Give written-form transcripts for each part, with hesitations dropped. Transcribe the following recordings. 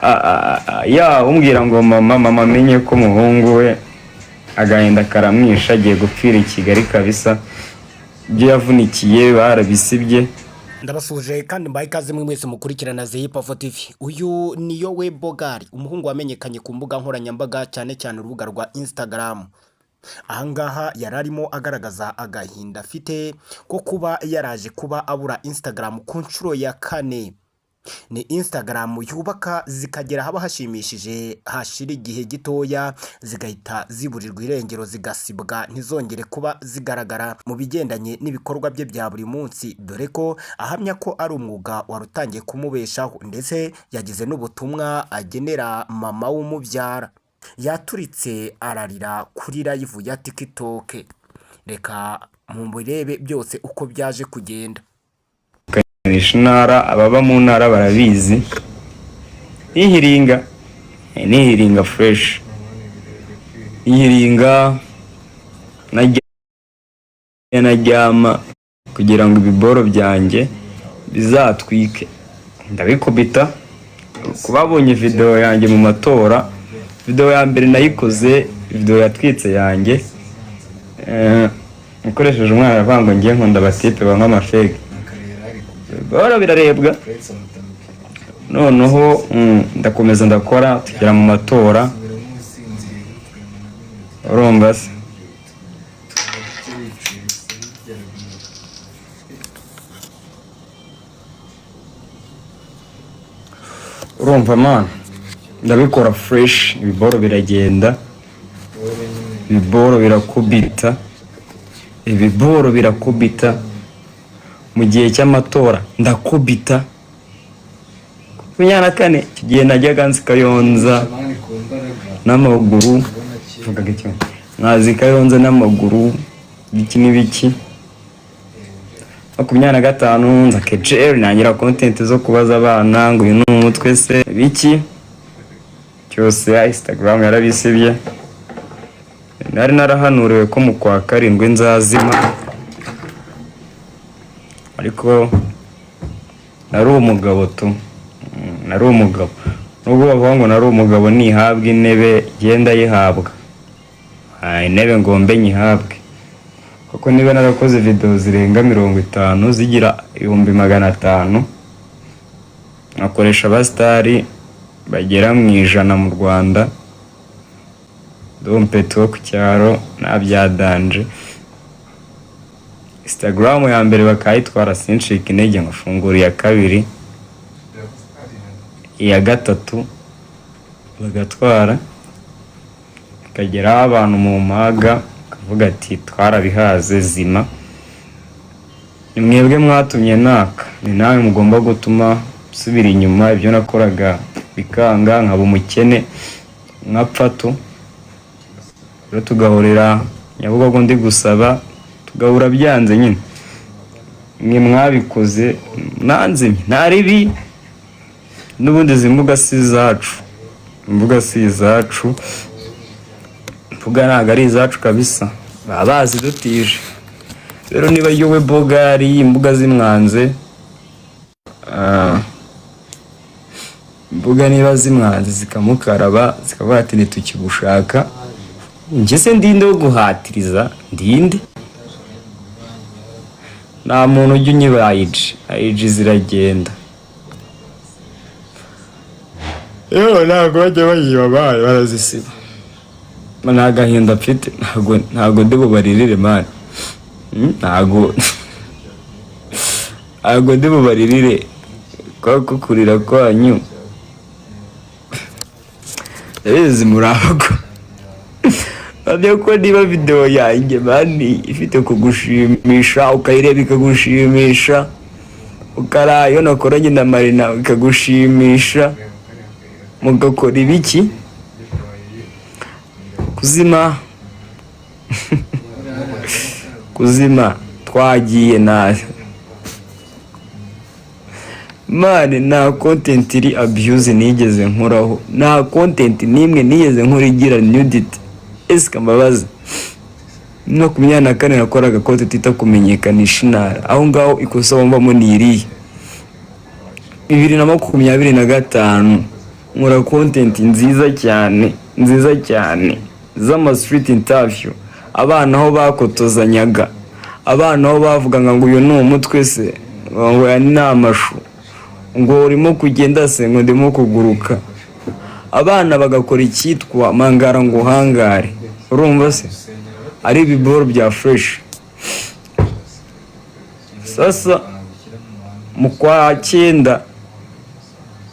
ya umbwira ngo mama amenye ko umuhungu we agahinda karamwisha agiye gupfira i Kigali kabisa, ibyo yavunikiye barabisibye. Ndabasuje kandi mbaye ikaze mwese mukurikirana Zeyipafo TV. Uyu ni Yowe Bogari, umuhungu wamenyekanye ku mbuga nkoranyambaga cyane cyane urubuga rwa Instagram. Ahangaha yararimo agaragaza agahinda afite ko kuba yaraje kuba abura Instagram ku nshuro ya 4. Ni Instagram yubaka zikagera haba hashimishije, hashira igihe gitoya zigahita ziburirwa irengero zigasibwa ntizongere kuba zigaragara mu bigendanye n'ibikorwa bye bya buri munsi, dore ko ahamya ko ari umwuga warutangiye kumubeshaho, ndetse yagize n'ubutumwa agenera mama w'umubyara. Yaturitse ararira kuri live ya TikTok. Reka mumurebe byose uko byaje kugenda. Ntara ababa mu ntara barabizi, nihiringa fresh, nihiringa najyama kugira ngo ibiboro byanjye bizatwike. Ndabikubita kubabonye video yanjye mu matora, video ya mbere nayikoze, video yatwitse yanjye ukoresheje umwana avango ngiye nkunda batipe bamwe amafege bora birarebwa. Noneho ndakomeza ndakora tugera mu matora, urumva se urumva man, ndabikora fresh, ibiboro biragenda, ibiboro birakubita mu gihe cy'amatora ndakubita. 24 kigiye najyaga nzi Kayonza n'amaguru, vugaga cyo nkazi Kayonza n'amaguru biki n'ibiki. 25 nza kecel nangira content zo kubaza abana ngo uyu n'umutwe se biki cyose. Ya Instagram yarabisibye, nari narahanuriwe ko mu kwa 7 nzazima, ariko nari umugabo tu, nari umugabo. Nubwo bavuga ngo nari umugabo nihabwa intebe genda yihabwa, intebe ngombe nyihabwe, kuko niba narakoze video zirenga 50 zigira 1500, nakoresha abastari bagera mu 100 mu Rwanda, dompeto ku cyaro nabyadanje. Instagram ya mbere bakayitwara sinshika intege ngafungura iya kabiri, iya gatatu bagatwara, kagera abantu mu maga kavuga ati twarabihaze zima. Ni mwebwe mwatumye naka, ni nawe mugomba gutuma subira inyuma. Ibyo nakoraga bikanga nkaba umukene nkapfato, rero tugahorera Nyabugogo ndi gusaba tugahura byanze nyine. Mwe mwabikoze nanze ntaribi, n'ubundi zimbuga si zacu, imbuga si zacu, mvuga ntago ari zacu kabisa, babazi dutije. Rero niba Yowe Bogari imbuga zimwanze, imbuga niba zimwanze zikamukaraba zikavuga ati ntitukigushaka, njye se ndinde wo guhatiriza, ndinde? Nta muntu ujya unyiba IG ziragenda. Yo ntago bajya bayiba barazisiba. Nta gahinda mfite, ntago ndi bubaririre man, ntago ndi bubaririre ko kurira kwanyu ezi murago. Abyo ko niba video yanjye bani ifite kugushimisha, ukayireba ikagushimisha, ukarayo nakoranye na Marina ikagushimisha, mugakora ibiki kuzima twagiye nayo man. Nta content iri abuse nigeze nkoraho, nta content nimwe nigeze nkora igira nudity. Eska mbabaza 24 nakoraga content itakumenyekanisha intara, aho ngaho ikosa wumvamo ni iriye. 2025 nkora content nziza cyane z'ama street interview, abana aho bakotozanyaga, abana aho bavugaga ngo uyu ni umutwe se, ngo ya ni amashu, ngo urimo kugenda se, ngo ndimo kuguruka, abana bagakora icyitwa mangara ngo hangare, urumva se ari ibiboro bya fresh. Sasa mu kwa 9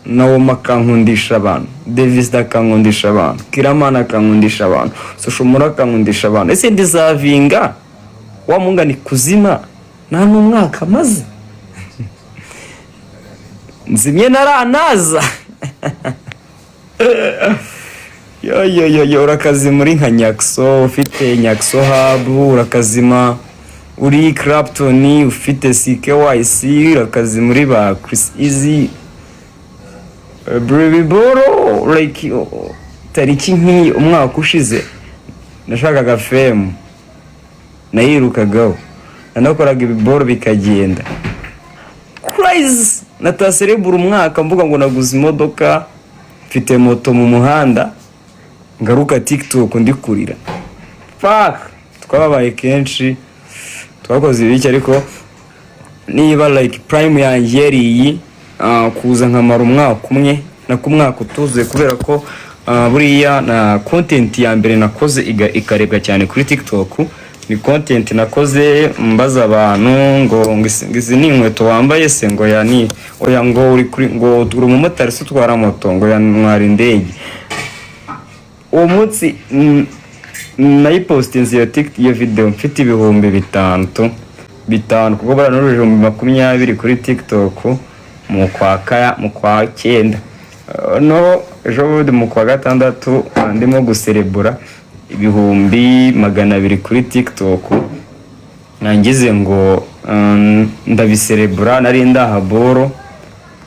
Nawo akankundisha abantu, Davis akankundisha abantu, Kiramana akankundisha abantu, Soshomura akankundisha abantu. Ese ndizavinga wa mungani kuzima nta n'umwaka maze nzimye naranaza yo urakazi muri nka Nyakso, ufite Nyakso Hub, urakazima uri Clapton, ufite CKYC, urakazi muri ba Chris Easy Bro, like tariki nk'iyi umwaka ushize nashakaga fame, nayirukagaho, nanakoraga ibiboro bikagenda crazy, nataserebura umwaka mvuga ngo naguze imodoka, mfite moto mu muhanda, ngaruka TikTok ndikurira. Fuck, twababaye kenshi, twakoze ibiki, ariko niba like prime yanjye yari kuza nkamara umwaka umwe na ku mwaka utuzuye, kubera ko buriya na content ya mbere nakoze ikarebwa cyane kuri TikTok, ni content nakoze mbaza abantu ngo ngizi ni inkweto wambaye se, ngo ya ni oya, ngo uri kuri, ngo uri umumotari se utwara moto, ngo ya ntwara indege. Uwo munsi nayipostinze iyo video mfite ibihumbi 5 kuko baranuruje 20 kuri TikTok mu kwa 9. No ejo bundi mu kwa 6 ndimo guserebura ibihumbi 200 kuri TikTok. Nangize ngo ndabiserebura, nari ndahaboro,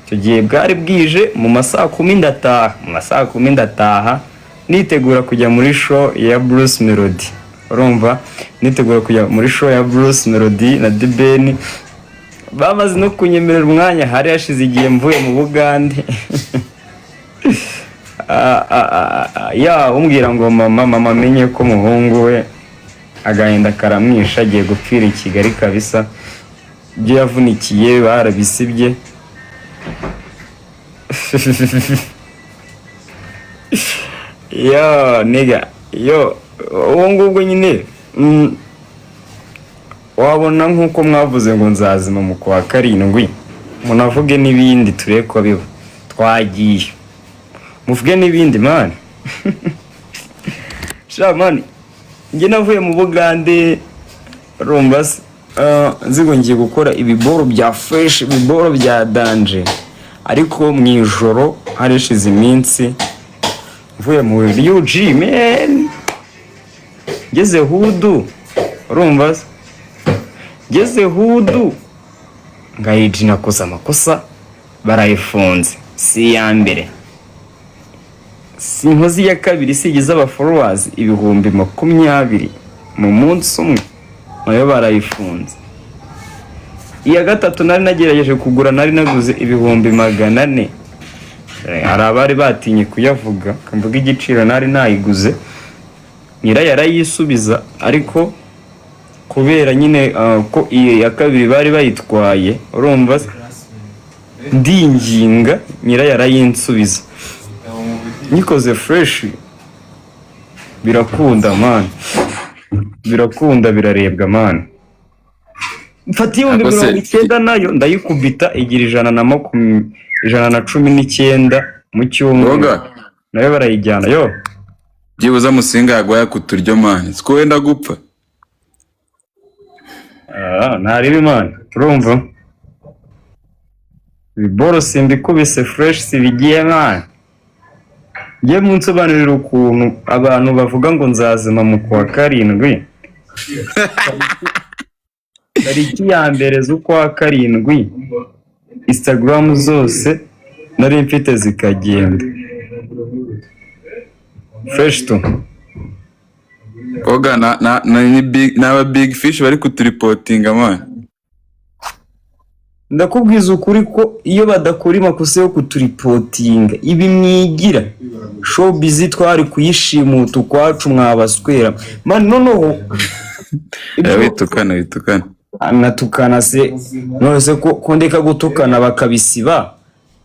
icyo gihe bwari bwije, mu masaha 10 ndataha, nitegura kujya muri show ya Bruce Melody, urumva, nitegura kujya muri show ya Bruce Melody na The Ben. Bamaze no kunyemerera umwanya, hari hashize igihe mvuye mu Bugande ya umbwira ngo mama amenye ko muhungu we agahinda karamwisha, agiye gupfira i Kigali kabisa, ibyo yavunikiye barabisibye. Yo nigga, yo uwo ngubwo nyine wabona nkuko mwavuze ngo nzazima mu kwa 7, munavuge n'ibindi turebe ko biba twagiye, muvuge n'ibindi man. Sha man, nge navuye mu Bugande, rumva nzigo ngiye gukora ibiboro bya fresh, ibiboro bya danger, ariko mu ijoro harishize iminsi mvuye mu UG man, ngeze Hudu, urumva ngeze Hudu ngayiji nakoze amakosa, barayifunze, si ya mbere, si nkozi ya kabiri, sigize aba followers 20,000 mu munsi umwe, nayo barayifunze. Iya gatatu nari nagerageje kugura, nari naguze 400,000, hari abari batinye kuyavuga, kamvuga igiciro nari nayiguze, nyira yarayisubiza, ariko kubera nyine ko iyo ya kabiri bari bayitwaye, urumva ndinginga, nyira yarayinsubiza, nikoze fresh, birakunda man, birakunda, birarebwa man. Mfatiye 119 nayo ndayikubita, igira 119 mu cyumweru, nayo barayijyana. Yo byibuza Musinga yagwaya kuturyo man, siko wenda gupfa. Ntari man, urumva ibiboro simbikubise fresh, sibigiye man. Ngiye munsobanurira ukuntu abantu bavuga ngo nzazima mu kwa 7 tariki ya mbere z'ukwa 7, Instagram zose nari mfite zikagenda fresh to Oga na big fish bari kuturipotinga man. ndakubwiza ukuri ko iyo badakora amakosa yo kuturipotinga ibi mwigira showbiz twari kuyishimuta ukwacu mwabaswera man noneho witukana natukana se none se ko ndeka gutukana bakabisiba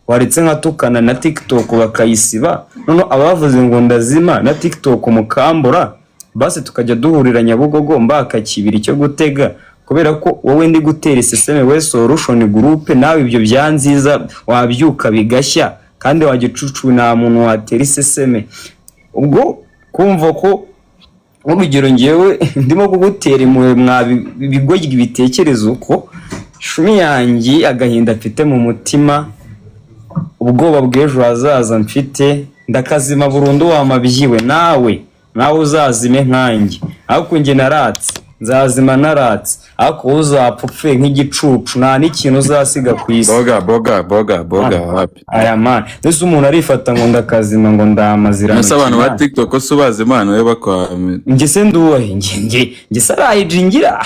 waretse nkatukana na TikTok bakayisiba none abavuze ngo ndazima na TikTok mukambura base tukajya duhurira Nyabugogo mbaka kibiri cyo gutega kubera ko wowe ndi gutera iseseme we solution group nawe ibyo byanziza wabyuka bigashya kandi wagicucu nta muntu watera iseseme ubwo kumva ko urugero ngewe ndimo kugutera imwe mwabigoryi ibitekerezo ko shumi yanjye agahinda mfite mu mutima ubwoba bw'ejo hazaza mfite ndakazima burundu wamabyiwe nawe uzazime nkanjye ariko nge naratse nzazima naratse ariko uzapfupfe nk'igicucu nta n'ikintu uzasiga ku isi boga wapi aya man ndetse umuntu arifata ngo ndakazima ngo ndamazira nasa abantu ba TikTok so bazi imana we bakwa nge se nduwahe nge sarayijingira